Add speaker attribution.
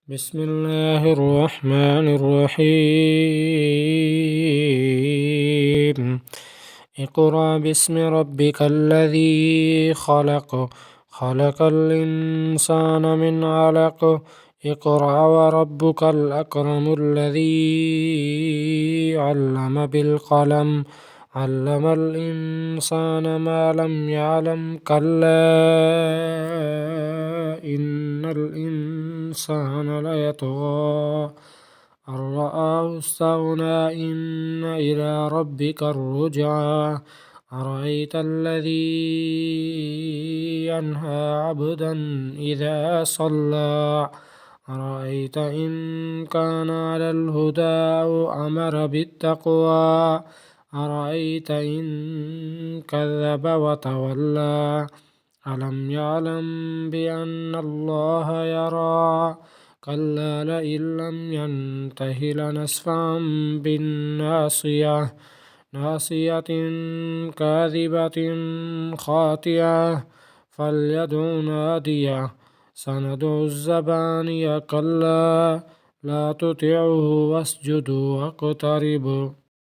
Speaker 1: بسم الله الرحمن الرحيم. اقرأ باسم ربك الذي خلق، خلق الإنسان من علق. اقرأ وربك الأكرم الذي علم بالقلم، علم الإنسان ما لم يعلم. كلا إن الإنسان ليطغى أن رآه استغنى. إن إلى ربك الرجعى. أرأيت الذي ينهى عبدا إذا صلى، أرأيت إن كان على الهدى أو أمر بالتقوى، أرأيت إن كذب وتولى. ألم يعلم بأن الله يرى. كلا لئن لم ينته لنسفعا بالناصية، ناصية كاذبة خاطئة. فليدع ناديه. سندع الزبانية. كلا لا تطعه واسجد واقترب.